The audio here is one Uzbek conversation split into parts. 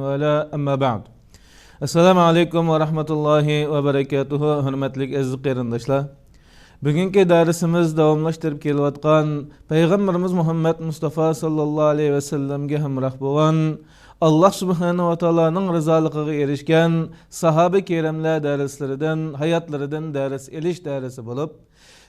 وعلى أما بعد. Assalamu alaikum wa rahmatullahi wa barakatuhu. Hürmetlik aziz qarindoshlar. Bugünkü dersimiz davamlaştırıp kelayotgan Peygamberimiz Muhammed Mustafa sallallahu aleyhi ve sellemge hamroh bo'lgan Allah subhanahu wa ta'alaning rizolig'iga erishgan sahabe keremler derslerinden, hayatlarından ders elish dersi bo'lib,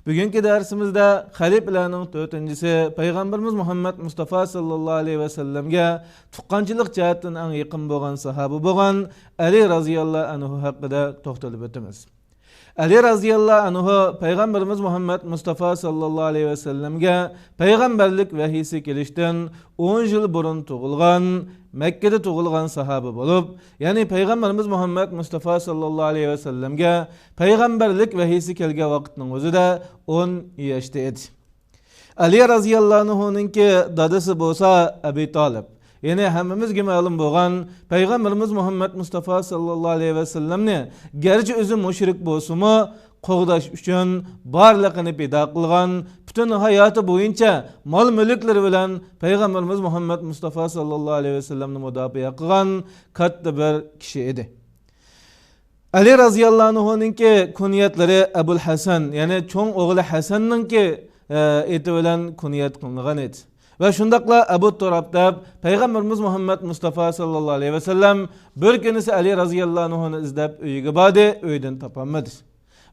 bugünkü dersimizde haliflerinin 4-incisi Peygamberimiz Muhammed Mustafa sallallahu aleyhi ve sellemge tuqqanchilik jihatdan eng yaqin bo'lgan sahabe bo'lgan Ali radhiyallahu anhu haqida to'xtalib o'tamiz. Ali radhiyallahu anhu Peygamberimiz Muhammed Mustafa sallallahu aleyhi ve sellemge peygamberlik vahiysi kelishdan 10 yıl burun tug'ilgan, Mekke'de tug'ilgan sahabe bo'lib, yani Peygamberimiz Muhammed Mustafa sallallahu aleyhi ve sellemge peygamberlik vahiysi kelgan vaqtning o'zida 10 yoshda edi. Ali radhiyallahu anhu'ningki dadasi bo'lsa Abi Talib. Yani hammamizga ma'lum bo'lgan Peygamberimiz Muhammed Mustafa sallallahu aleyhi ve sellemni gerçi o'zi mushrik bo'lsa-mu, qo'g'dash uchun barlig'ini pido qilgan, butun hayoti bo'yincha mol-mulklari bilan Peygamberimiz Muhammed Mustafa sallallahu aleyhi ve sellemni mudofaa qilgan katta bir kishi edi. Ali radhiyallahu anhu'ningki kunyatlari Abul Hasan, yani cho'ng o'g'li Hasanninki eti bilan kunyat qilingan edi. Ve şundakla Abu Turab deb Peygamberimiz Muhammed Mustafa sallallahu aleyhi ve sellem bir günüsü Ali radhiyallahu anhu'nu izlep uyga bordi, uydan topolmadi.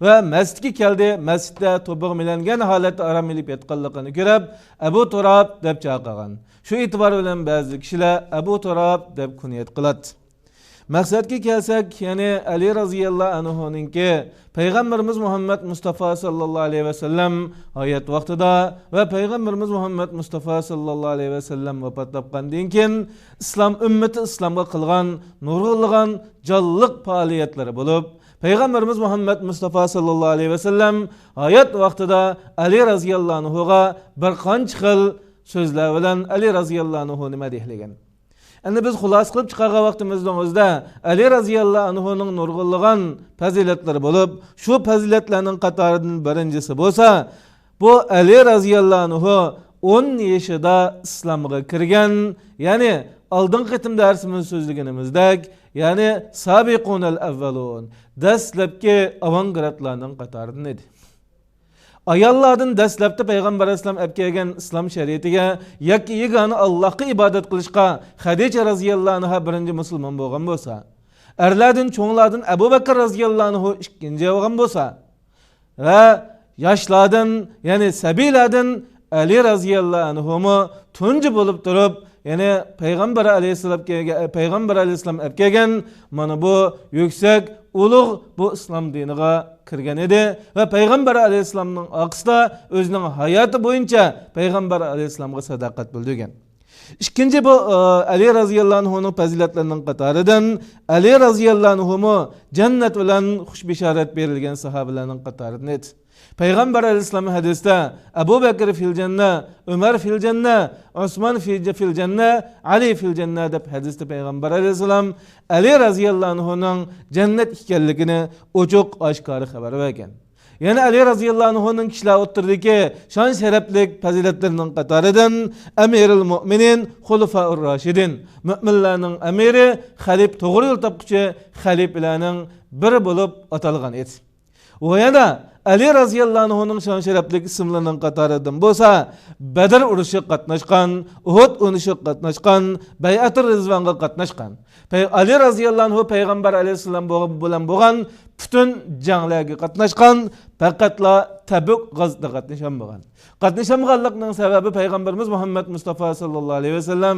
Ve mescidga keldi, mescidde to'biq milangan holatda aram ilib yotganligini ko'rib, Abu Turab deb chaqirgan. Shu e'tibor bilan ba'zi kishilar Abu Turab deb kunyat qiladi. Maqsadga kelsak, yani Ali radhiyallahu anhu'ningki Peygamberimiz Muhammed Mustafa sallallahu aleyhi ve sellem hayat vaqtida ve Peygamberimiz Muhammed Mustafa sallallahu aleyhi ve sellem vafot topgandan keyin İslam ümmeti İslamga qilgan nurg'ulg'an jonliq faoliyatlari bo'lib, Peygamberimiz Muhammed Mustafa sallallahu aleyhi ve sellem hayat vaqtida Ali radhiyallahu anhu'ga bir qancha xil so'zlar bilan Ali radhiyallahu anhu'ni madihlagan. Endi biz xulos qilib chiqargan vaqtimizda o'zida Ali radhiyallahu anhu'ning nurg'ulg'an fazilatlari bo'lib, shu fazilatlarning qatoridan birinchisi bo'lsa, bu Ali radhiyallahu anhu 10 yoshida islomga kirgan, ya'ni oldingi qitim darsimiz so'zlaganimizdek, ya'ni sabiqunal avvalun, dastlabki avangardlarning qatoridan edi. Ayollardan dastlabda Peygamber Aleyhisselam kelgan islom shariatiga yoki yagona Allohga ibodat qilishga Xadija radhiyallahu anha birinchi musulmon bo'lgan bo'lsa, erlardan cho'nglardan Abu Bakr radhiyallahu anhu ikkinchi bo'lgan bo'lsa va yoshlardan, ya'ni sabilardan Ali radhiyallahu anhu tunji bo'lib turib, yani Peygamber Aleyhisselam kelgan mana bu yuksak ulug' bu islom diniga kirgan edi ve Peygamber Aleyhisselam'ның aqsida o'zining hayoti bo'yicha Peygamber Aleyhisselamga sadoqat bildirgan. İkinci bu Ali radhiyallahu anhu'ning fazilatlarining qatoridan Ali radhiyallahu anhu cennet bilan xush bishorat berilgan sahabalarning qatoridan edi. Peygamber Aleyhisselam hadiste Abu Bakr fil cennet, Ömer fil cennet, Osman fil cennet, Ali fil cennet deb hadiste Peygamber Aleyhisselam Ali radhiyallahu anhu'ning cennet ekanligini ochiq oshkora xabar bergan. Yani Ali radhiyallahu anhu'ning kishilar o'tirdiki shon sharaflik fazilatlarining qatoridan Amirul Mu'minin, Xulafaur Rashidin, mu'minlarning amiri, xalif to'g'ri yo'l topquchi xaliflarning biri bo'lib atalgan edi. O yana Ali radhiyallahu anhu'ning shon sharaflik ismlarining qatoridan bo'lsa, Badr urushi qatnashgan, Uhud urushi qatnashgan, Bay'atur Rizvonga qatnashgan. Ali radhiyallahu anhu Peygamber Aleyhisselam bilan bo'lgan bütün janglarga qatnashgan, faqatla Tabuk g'azotida qatnashmagan. Qatnashmaganlikning sababi Peygamberimiz Muhammed Mustafa sallallahu aleyhi ve sellem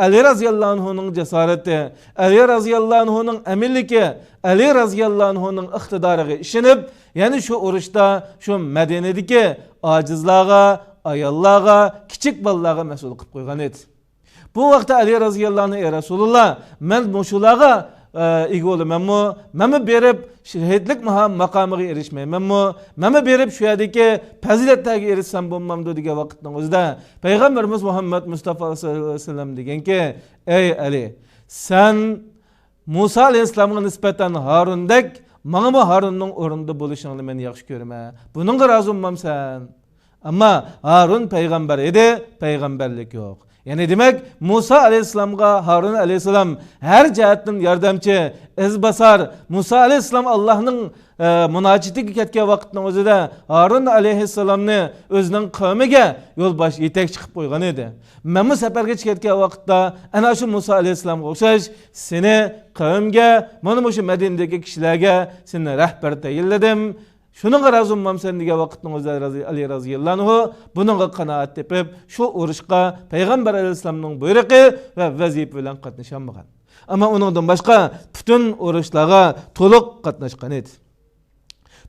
Ali radhiyallahu anhu'ning jasorati, Ali radhiyallahu anhu'ning amilligi, Ali radhiyallahu anhu'ning iqtidoriga ishonib, yani şu urushda, şu Madinadagi ojizlarga, ayollarga, kichik bolalarga mas'ul qilib qo'ygan edi. Bu vaqtda Ali radhiyallahu anhu Rasulullah men mushularga ega bo'lamanmi? Meni berib shahidlik maqomiga erishmaymanmi? Meni berib shu yerdagi fazilatlarga erishsam bo'lmamdi degan vaqtning o'zida Peygamberimiz Muhammed Mustafa sallallohu alayhi vasallam deganki, ey Ali, sen Musa alayhissalomga nisbatan Harundek mana bu Harunning o'rnida bo'lishingni men yaxshi ko'raman. Buningga rozi bo'lmamsan. Ama Harun peygamber edi, peygamberlik yok. Yani demek Musa aleyhisselamga Harun aleyhisselam her cihetten yardımcı, izbasar. Musa aleyhisselam Allah'ın münacitiga ketgan vaqtning o'zida Harun alayhissalomni o'zining qavmiga yo'lbosh yetakchi qilib qo'ygan edi. Mana bu safarga ketgan vaqtda ana shu Musa alayhissalomga o'xshash seni qavmga, mana shu Madinadagi kishilarga seni rahbar tayinladim. Şununla razı olmam sen diye vakitnin özü Ali razıyallahu anhu bununla kanaat tepip şu uğraşqa Peygamber aleyhisselamның buyruğu ve vazife bilen katnaşanmagan. Ama onundan başka bütün uğraşlara toluq katnaşkan edi.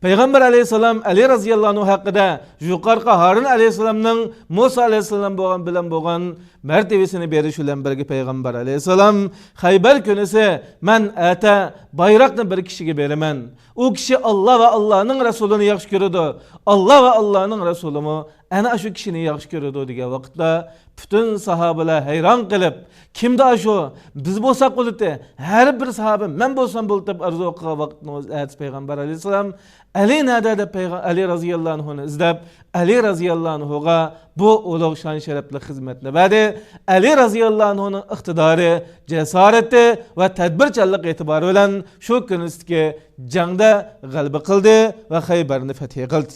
Peygamber aleyhisselam Ali razıyallahu anhu hakkında yukarı Harun aleyhisselamның Musa aleyhisselam bilen boğan mertebesini beriş ulan birge Peygamber aleyhisselam Hayber könesi men ete bayrakını bir kişiye berimen. O kişi Allah ve Allah'ın Resulünü yaxşı görüdü. Allah ve Allah'ın Resulümü ana şu kişini yaxşı görüdü diye vakitte bütün sahabeler hayran kılıp kimde aşu biz bolsak boluptu her bir sahabe men bolsam bolup arzu kılgan vakitte Peygamber aleyhisselam Ali nerede Ali razıyallahu anhu'nu izlep Ali razıyallahu anhu'ga bu ulug' şan şerefli hizmetini verdi. Ali razıyallahu anhu'nun iktidarı, cesareti ve tedbirçilik itibarı bilen şu günüsteki jangda g'alaba qildi ve Hayberni feth qildi.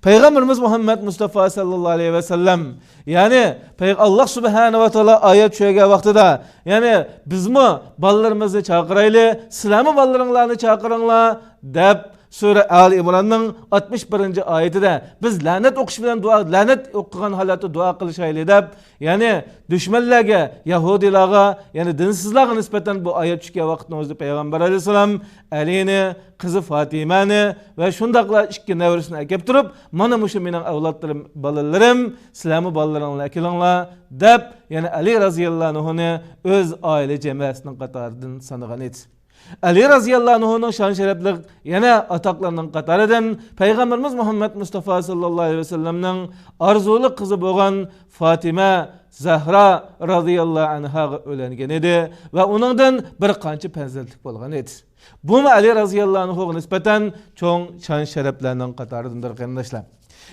Peygamberimiz Muhammed Mustafa sallallahu aleyhi ve sellem yani Allah subhanahu ve taala ayet tushgan vaqtida yani bizmi ballarimizni chaqirayli, sizlarmi ballaringlarni chaqiringlar deb Sure Ali İmran'ın 61. ayetinde biz lanet okuş bilen dua, lanet okugan halatı dua kılışaylı deb yani düşmanlarga, Yahudilarga yani dinsizlarga nispeten bu ayet çıkıyor vaqtning o'zida Peygamber aleyhisselam Ali'ni, kızı Fatima'ni ve şundaqla ikki nevrisini akep turib mana mushu mening avlodlarim, balalarim, sizlarmi ballalaringlar akilinglar deb yani Ali razıyallahu anhu'ni öz aile cemiyetining qatoridan sanagan edi. Ali razıyallahu anhu'nun şan şerefli yine ataklarının qatarıdan Peygamberimiz Muhammed Mustafa sallallahu aleyhi ve sellem'nin arzulu kızı boğan Fatima Zahra radıyallahu anha ölengen edi ve onundan bir qancha penzillik bolgan edi. Bu Ali razıyallahu anhu'ga nispeten çoğun şan şereflerinin qatarıdındır kardeşler.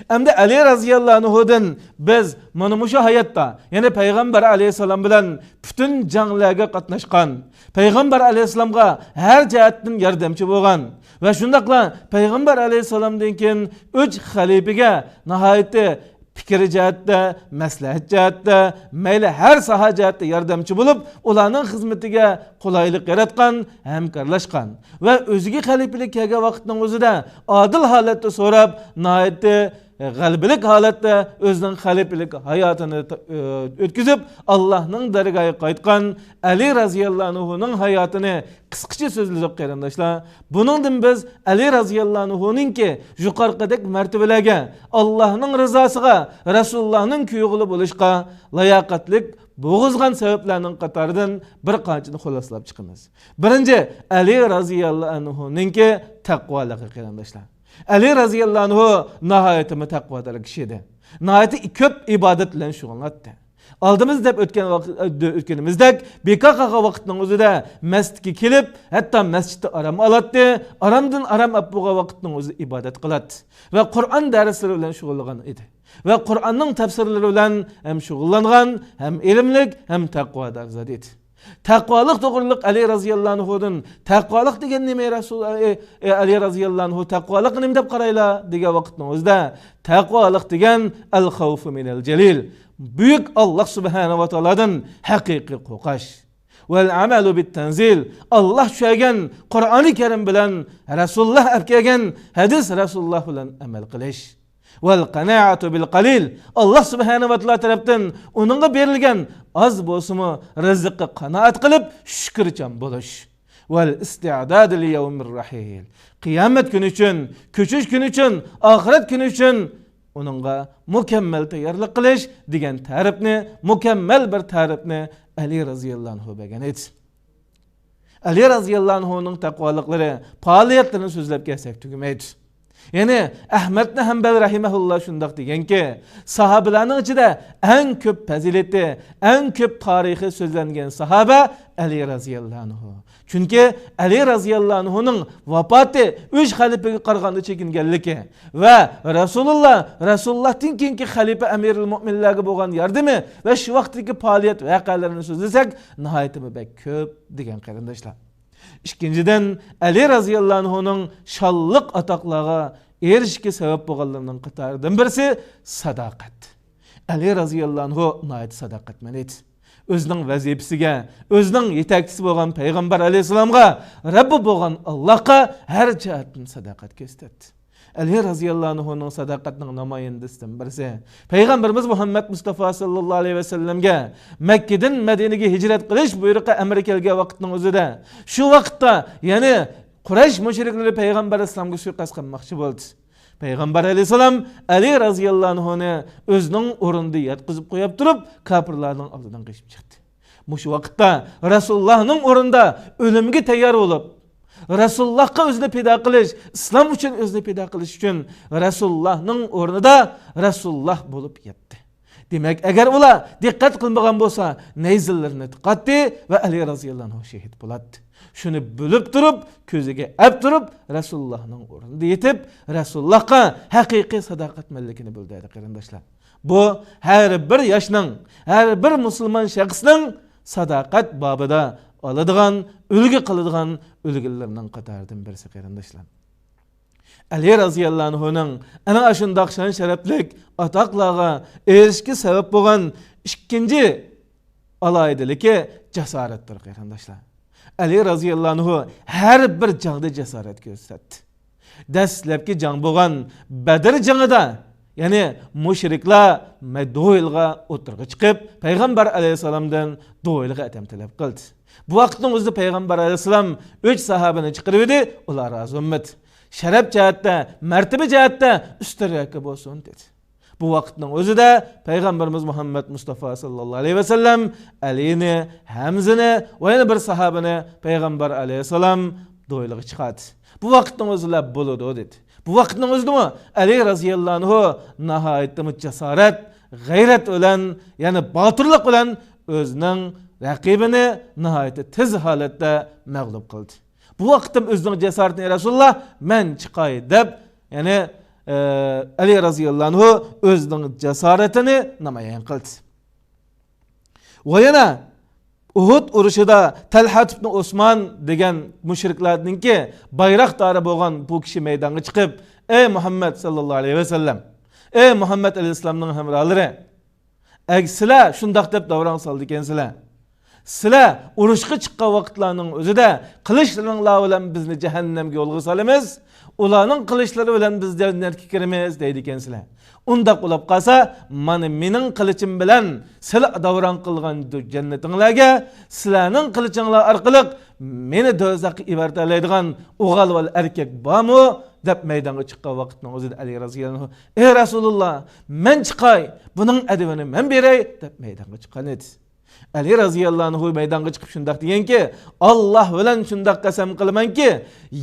Emde Ali razıyallahu anhu'dan biz mana şu hayatta yani Peygamber aleyhisselam bilen bütün janglarga qatnaşkan, Peygamber aleyhisselamga her cihetten yardımcı bolgan ve şundaqla Peygamber aleyhisselamdan keyin 3 halifege nihayetde fikir cihatte, maslahat cihatte, mayli her saha cihatte yardımcı bulup ularning hizmetiga qulaylik yaratgan, hamkorlashgan ve o'ziga xalifelik kelgan vaqtning o'zida adil holatda so'rab, nihayetde g'albilik holatda o'zining xalifelik hayotini o'tkazib Allohning dargohiga qaytgan Ali raziyallahu anhu'ning hayotini qisqacha so'zladik qarindoshlar. Buningdan biz Ali raziyallahu anhu'ningki yuqorqidek martabalarga Allohning rizosiga, Rasulullahning kuyug'ili bo'lishga layoqatlik bo'g'izgan sabablarning qatoridan bir qanchani xulosalab chiqamiz. Birinchi Ali raziyallahu anhu'ningki taqvoligi qarindoshlar. Ali raziyallahu anhu nihayetimi taqvodor kishi edi. Nihayeti ko'p ibodat bilan shug'ullanadi. Aldığımız deb o'tganimizdek bekor qolgan vaqtning o'zida masjidga kelib, hatto masjidda aram oladi. Aramdan aram olib bo'lgan vaqtning o'zida ibodat qiladi va Qur'on darslari bilan shug'ullangan edi. Ve Kur'an'ın tefsirleri bilen hem şug'ullangan, hem ilimlik, hem taqvodor zot edi. Taqvolik to'g'riliq Ali raziyallahu anhu'dan taqvolik degan nima Rasul Ali raziyallahu anhu taqvolik nima deb qaraylar degan vaqtning o'zida taqvolik degan al-xavfu minal jalil. Büyük Allah subhanahu va taoladan haqiqiy qo'rqish. Vel amalu bit tanzil. Allah tushirgan Qur'oni Karim bilan Rasululloh kelgan hadis Rasululloh bilan amal qilish. Vel qanaatu bil qalil. Allah subhanahu va taolo tarafdan uningga berilgan az bo'lsa-mu rizqqa qanoat qilib shukrchan bo'lish. Vel isti'dad li yawmir rahil. Qiyomat kuni uchun, ko'chish kuni uchun, oxirat kuni uchun uningga mukammal tayyorlik qilish degan ta'rifni, mukammal bir ta'rifni Ali raziyallahu anhu bergan edi. Ali raziyallahu anhu'ning taqvoliklari, faoliyatlarini so'zlab kelsak tugamaydi. Yani Ahmed Hanbal rahimahullah şundaq deganki, sahabelarning ichida eng ko'p fazilati, eng ko'p tarixi so'zlangan sahaba Ali radhiyallohu anhu. Chunki Ali radhiyallohu anhuning vafoti 3 xalifaga qaraganda chekinganligi va Rasulullohdan keyingi xalifa Amirul Mu'minlarga bo'lgan yordami va shu vaqtdagi faoliyat voqealarini so'zlasak, nihoyatda ko'p degan qarindoshlar. İkincidен Ali radhiyallohu anhuning şalliq ataqlarga erishishga sabab bo'lganlarning qatoridan birisi sadoqat. Ali radhiyallohu anhu nihoyat sadoqatmand edi. O'zining vazifasiga, o'zining yetakchisi bo'lgan payg'ambar alayhisalomga, Rabbi bo'lgan Allohga har jihatdan sadoqat ko'rsatdi. Ali radhiyallohu anhuning sadoqatining namoyandasidan birisi payg'ambarimiz Muhammad Mustafa sallallohu alayhi va sallamga Makkadan Madinaga hijrat qilish buyrug'i amri kelgan vaqtning o'zida, shu vaqtda ya'ni Quraysh mushriklari payg'ambar islomga suiqasd qilmoqchi bo'ldi. Payg'ambar alayhisalom Ali radhiyallohu anhuni o'zining o'rnida yotqizib qo'yib turib, kofirlarning oldidan qochib chiqdi. Mush vaqtda Rasulullohning o'rnida o'limga tayyor bo'lib, Rasulullohga o'zini pido qilish, islom uchun o'zini pido qilish uchun Rasulullohning o'rnida Rasululloh bo'lib yetdi. Demak, agar ular diqqat qilmagan bo'lsa, nayzlarni tiqatdi va Ali radhiyallohu anhu shahid bo'ladi. Shuni bilib turib, ko'ziga olib turib, Rasulullohning o'rnida yetib, Rasulullohga haqiqiy sadoqatmanligini bildirdi qarindoshlar. Bu har bir yoshning, har bir musulmon shaxsning sadoqat babida oladigan, ulgu qiladigan ulgularning qatoridan birisi qarindoshlar. Ali radhiyallohu anhuning ana shundoq shon sharaflik atoqlarga erishishga sabab bo'lgan ikkinchi aloyidaligi jasoratdir qarindoshlar. Ali radhiyallohu anhu har bir jangda jasorat ko'rsatdi. Dastlabki jang bo'lgan Badr jangida, ya'ni mushriklar Madoilga o'tirga chiqib, payg'ambar alayhisalomdan do'yilga atam talab qildi. Bu vaqtning o'zida payg'ambar alayhisalom 3 sahobani chiqarib edi, ular rozi bo'lmadi. Sharaf jihatda, martaba jihatda ustunroq bo'lsin dedi. Bu vaqtning o'zida payg'ambarimiz Muhammad Mustafa sallallohu alayhi va sallam Alini, Hamzani va yana bir sahobani payg'ambar alayhisalom do'yilga chiqardi. Bu vaqtning o'zida bo'ladi dedi. Bu vaqtning o'zida Ali radhiyallohu anhu nihoyatda jasorat, g'ayrat bilan, ya'ni botirlik bilan o'zining raqibini nihoyatda tez holatda mag'lub qildi. Bu vaqtda o'zining jasoratini Rasululloh men chiqay deb, ya'ni Ali radhiyallohu anhu o'zining jasoratini namoyon qildi. Va yana Uhud urushida Talha ibn Osman degan mushriklarningki bayroqdori bo'lgan bu kishi maydonga chiqib, ey Muhammad sallallohu alayhi va sallam, ey Muhammad alayhisalomning hamrohlari, sizlar shundoq deb davron soldi ekansizlar. Sizlar urushga chiqqan vaqtlarning o'zida qilichlaringlar bilan bizni jahannamga yo'lga solamiz, ularning qilichlari bilan biz jannatga kiramiz deydi ekansizlar. Unda qolib qolsa, mana mening qilichim bilan sizlar davron qilgan jannatinglarga sizlarning qilichinglar orqali meni do'zaxga ibartalaydigan o'g'il va erkak bormi deb maydonga chiqqan vaqtning o'zida Ali radhiyallohu anhu, ey Rasululloh, men chiqay, buning adabini men beray deb maydonga chiqqan edi. Ali radhiyallohu anhu maydonga chiqib shundoq deganki, Alloh bilan shundoq qasam qilamanki,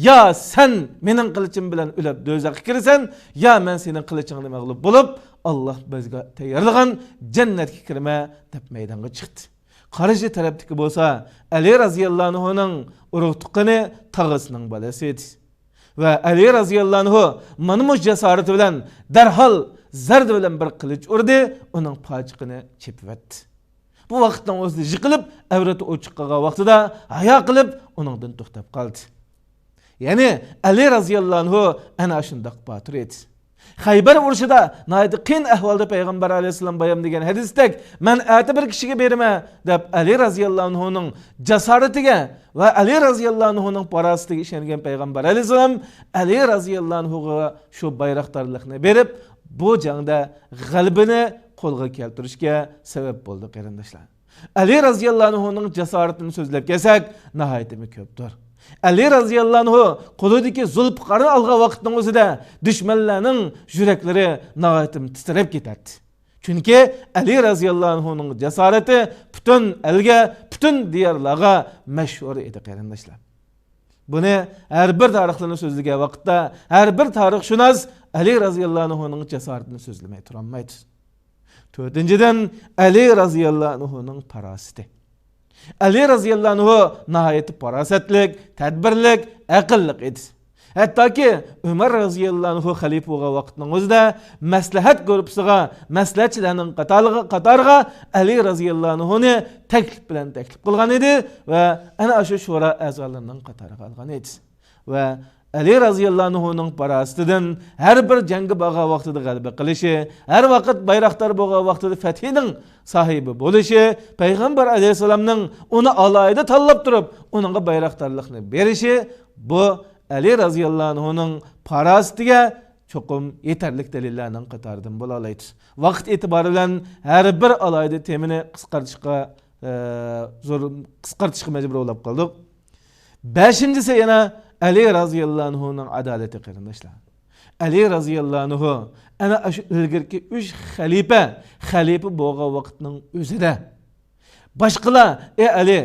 ya sen mening qilichim bilan o'lib do'zaxga kirasan, ya men sening qilichingni mag'lub bo'lib, Alloh bizga tayyorlagan jannatga kirma deb maydonga chiqdi. Qarshi tarafdagi bo'lsa, Ali radhiyallohu anhuning urug' tuqqani tag'isining bolasi edi. Va Ali radhiyallohu anhu mana bu jasorati bilan darhol zard bilan bir qilich urdi, uning pochiqini chepvatdi. Bu vaqtdan o'zida yiqilib, avrati ochiq qolgan vaqtida hayo qilib, uningdan to'xtab qoldi. Ya'ni Ali radhiyallohu anhu ana shundoq botir edi. Xaybar urushida nihoyat qiyin ahvolda payg'ambar alayhisalom bayon degan hadisdek, men ati bir kishiga berma deb Ali radhiyallohu anhuning jasoratiga va Ali radhiyallohu anhuning farosatiga ishongan payg'ambar alayhisalom Ali radhiyallohu anhuga shu bayroqdorlikni berib, bu jangda g'alabini qo'lga keltirishga sabab bo'ldi qarindoshlar. Ali radhiyallohu anhuning jasoratini so'zlab kelsak, nihoyat ko'pdir. Ali radhiyallohu anhu qo'lidagi zulfiqarni olgan vaqtning o'zida dushmanlarning yuraklari nihoyat titrab ketadi. Chunki Ali radhiyallohu anhuning jasorati butun elga, butun diyorlarga mashhur edi qarindoshlar. Buni her bir tarixini sözlüge vakitte her bir tarixshunos Ali radhiyallohu anhu'nun cesaretini sözlemeye turanmaydı. Dördüncüden Ali radhiyallohu anhu'nun parasiti. Ali radhiyallohu anhu nihayeti parasetlik, tedbirlik, akıllık idi. Hatta ki Ömer radhiyallohu anhu halife olan vaktinin özde maslahat grupsiga, maslahatchilarning qatoriga Ali radhiyallohu anhu'ni teklif bilan teklif qilgan edi ve ana shu shura a'zolarining qatoriga olgan edi. Ve Ali radhiyallohu anhu'nun parasitidan her bir jangi bo'lgan vaqtida g'alaba qilishi, her vaqt bayroqlar bo'lgan vaqtida fathining sahibi bo'lishi, payg'ambar alayhisolamning uni alayida tanlab turib, uningga bayroqdarlikni berishi bu Ali radhiyallohu anhu'nun parasitiga cho'qim yetarlik dalillarning qatoridan bo'la oladi. Vaqt e'tibori bilan har bir alayida temini qisqartishga majbur bo'lib qoldik. Beshinchisi yana Ali radhiyallohu anhu'nun adalati qarindoshlar. Ali radhiyallohu anhu ana shu ilgirki 3 xalifa bo'lgan vaqtning o'zida boshqalar Ali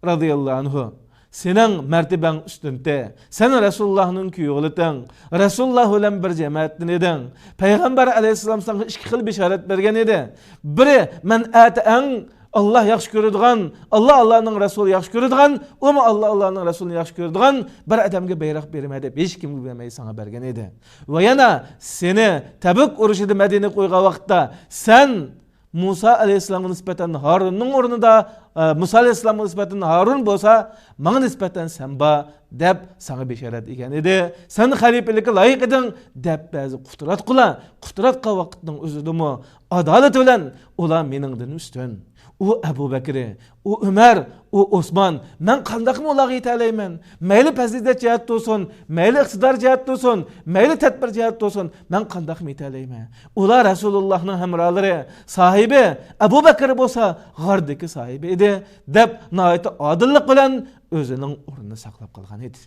radhiyallohu anhu senin merteben üstünde, sen Resulullah'ın kuyuğuludan, Resulullah bilen bir cemaattin edin. Peygamber aleyhisselam sana iki xil bişaret bergen edi. Biri, men en Allah yaxşı görüdüğün, Allah'ın Resulü yaxşı görüdüğün, o mu Allah'ın Resulü yaxşı görüdüğün, bir adamga bayrak bermedi, beş kim bilmeyi sana bergen edi. Ve yana seni Tabuk uruşudu Medine koyga vakitta, sen Musa aleyhisselam'a nispeten Harun'un ornunda Musa aleyhisselam'a nispeten Harun bolsa bana nispeten sen ba deb sana beşaret eken edi. Sen halifelikka layık edin deb bazı kufturat kula. Kufturatqa vaqtning özüdümü adalet bilen ular meningdan üstün. O Ebu Bekir'i, o Ömer, o Osman, men qandaqmi ularga yeta alayman? Mayli fazilat jihatda olsun, mayli iqtidor jihatda olsun, mayli tadbir jihatda olsun, men qandaqmi yeta alayman? Ular Rasulullahning hamrohlari, sahibi Ebu Bekir bo'lsa, g'ardagi sahibi edi deb nihoyat odillik bilan o'zining o'rnini saqlab qolgan edi.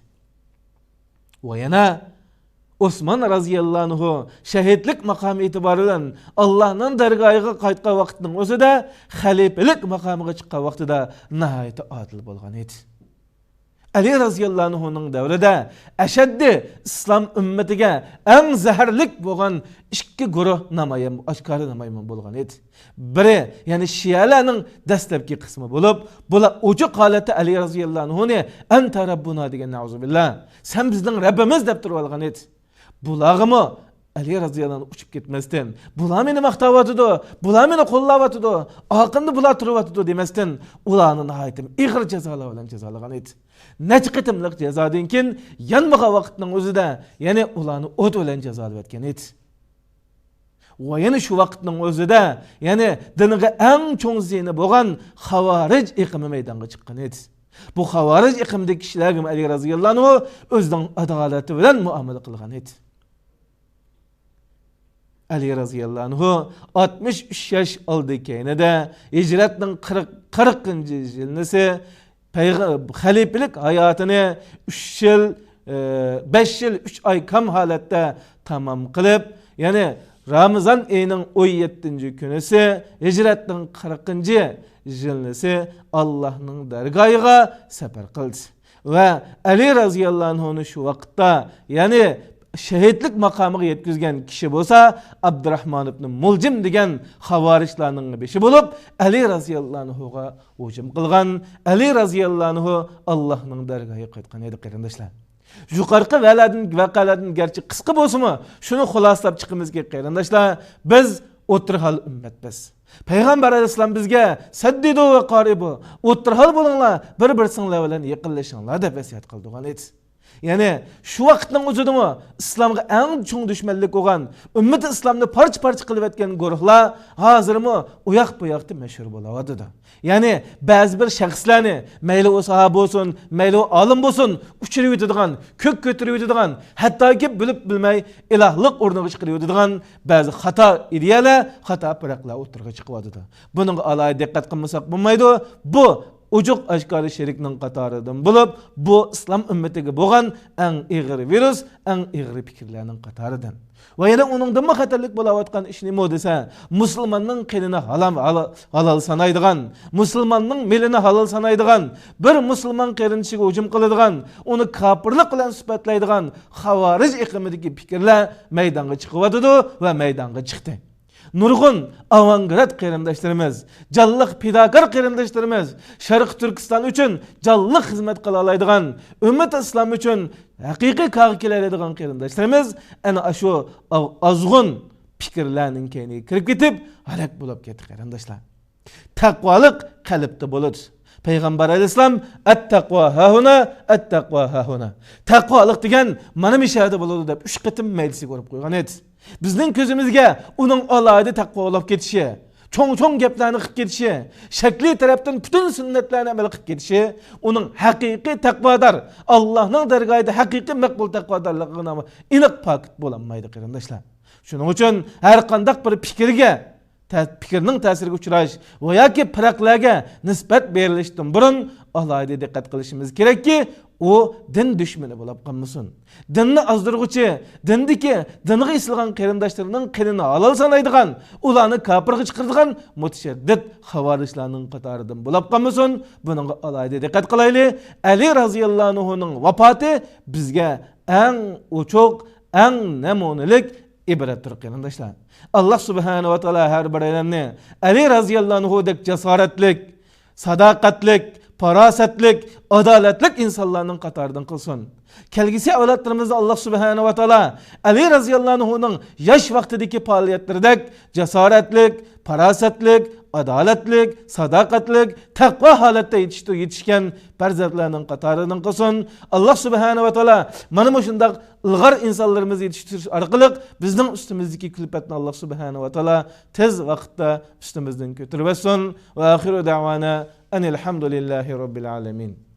Va yana Osman radhiyallohu anhu şehitlik makamı itibariyle Allah'ın dergahına qaytgan vaqtning o'zida xalifelik maqamiga chiqqan vaqtida nihoyat adil bo'lgan edi. Ali radhiyallohu anhu'ning davrida ashaddi islom ummatiga eng zaharlik bo'lgan ikki guruh namoyon, oshkora namoyon bo'lgan edi. Biri, ya'ni Shiyalarning dastlabki qismi bo'lib, bular ochiq holatda Ali radhiyallohu anhu'ni anta rabbuna degan nauzubillah, sen bizning Rabbimiz deb turib olgan edi. Bulağımı Ali radhiyallohu anh uçup gitmezden, bular meni maqtavatıdı, bular meni qo'llavatıdı, aqında bular turvatıdı demezden, ularni nihoyatim ig'ir jazolar bilan jazolagan edi. Necha qitimliq jazodan keyin yanmagan vaqtning o'zida yana ularni o't bilan jazolab etgan edi. Va yana shu vaqtning o'zida yana diniga eng cho'ng ziyni bo'lgan Xavarij iqimi maydonga chiqqan edi. Bu Xavarij iqimdagi kishilarga Ali radhiyallohu anhu o'zining adolati bilan muomala qilgan edi. Ali radhiyallohu anhu 63 yaş oldi keyinida hijratning 40-yilnisi xalifelik hayotini 3 yil 5 yil 3 ay kam holatda tamom qilib, ya'ni Ramazan ayının 17. günüsü hicretinin 40. yılnisi Allah'ın dergahına sefer kıldı. Ve Ali radhiyallohu anhu'nu şu vakitte yani şehitlik makamına yetkizgen kişi bolsa Abdurrahman ibn Muljim degan Xavarişlarning beşi bulup Ali radhiyallohu anhu'ga hujum qilgan. Ali radhiyallohu anhu Allah'ın dergahına qaytgan edi qarindoshlar. Yuqorqi vaqalardan gerçi qisqa bo'lsa-mu, shuni xulosalab chiqimiz kerak qarindoshlar. Biz o'tirhal ummatmiz. Payg'ambar alayhisalom bizga saddidu va qaribu, o'tirhal bo'linglar, bir-biringlar bilan yaqinlashinglar deb vasiyat qilgan edi. Yani şu vaqtning o'zidami islomga eng cho'ng dushmanlik bo'lgan, ummat islomni parcha-parcha qilib etgan guruhlar hozirmi u yoq bu yoqda mashhur bo'layapti. Yani ba'zi bir shaxslarni, mayli o sahoba bo'lsin, mayli o olim bo'lsin, uchirib o'tadigan, ko'k ko'tarib o'tadigan, hattoki bilib bilmay ilohlik o'rniga chiqarib o'tadigan ba'zi xato ideyalar, xato firaqlar o'tirga chiqyapti. Buning alohida diqqat qilmasak bo'lmaydi. Bu ucuq aşkarı şerikning qatoridan bo'lib, bu islom ummatiga bo'lgan eng ig'ir virus, eng ig'ir fikrlarning qatoridan. Va yana uningdan xatarlik bo'layotgan ish nima desa, musulmonning qinini halal sanaydigan, musulmonning milini halal sanaydigan, bir musulmon qarinishiga hujum qiladigan, uni kofirlik bilan sifatlaydigan xavarij iqimidagi fikrlar maydonga chiqyotdi va maydonga chiqdi. Nurg'un avangard qarindoshlarimiz, jalliq pidokor qarindoshlarimiz Sharq Turkiston uchun jalliq xizmat qila oladigan, ummat islom uchun haqiqiy qag'i keladigan qarindoshlarimiz ana shu azg'un fikrlarning keyniga kirib ketib, halok bo'lib ketdi qarindoshlar. Taqvolik qalbda bo'ladi. Payg'ambar alayhisalom at-taqvo hahuna, at-taqvo hahuna. Taqvolik degan mana mishada bo'ladi deb 3 qitim maylisi ko'rib qo'ygan edi. Bizning ko'zimizga uning alohida taqvo olib ketishi, cho'ng gaplarni qilib ketishi, shakli tarafdan butun sunnatlarni amal qilib ketishi, uning haqiqiy taqvodor, Allohning dargohida haqiqiy maqbul taqvodorligini aniq pokit bo'lmaydi qarindoshlar. Shuning uchun har qanday bir fikrning ta'siriga uchrash va yoki firaqlarga nisbat berilishdan burun alohida diqqat qilishimiz kerakki, u din dushmani bo'lib qolmasin. Dinni azdirg'uchi, dinga isilgan qarindoshlarining qinini halol sanaydigan, ularni kofirga chiqaradigan mutashaddid xavorijlarning qatoridan bo'lib qolmasin. Bunga alohida diqqat qilaylik. Ali roziyallohu anhuning vafoti bizga eng uchoq, eng namunalik ibrettir qarindoshlar. Allah subhanahu wa taala her bireylerini Ali raziyallahu anhu'dek cesaretlik, sadakatlik, parasetlik, adaletlik insanların qatarından kılsın. Kelgisi avlatlarımızda Allah subhanahu wa taala Ali raziyallahu anhu'nun yaş vaktideki faaliyetlerindek cesaretlik, parasetlik, adaletlik, sadakatlik, takva halette yetişken perzatlarının qatarından kılsın. Allah subhanahu wa taala mana şundak ılgar insanlarımızı yetiştiriş arkalık bizden üstümüzdeki külfetini Allah subhanahu wa taala tez vakitte üstümüzden götürüversin. Ve ahiru da'vana enelhamdülillahi rabbil alemin.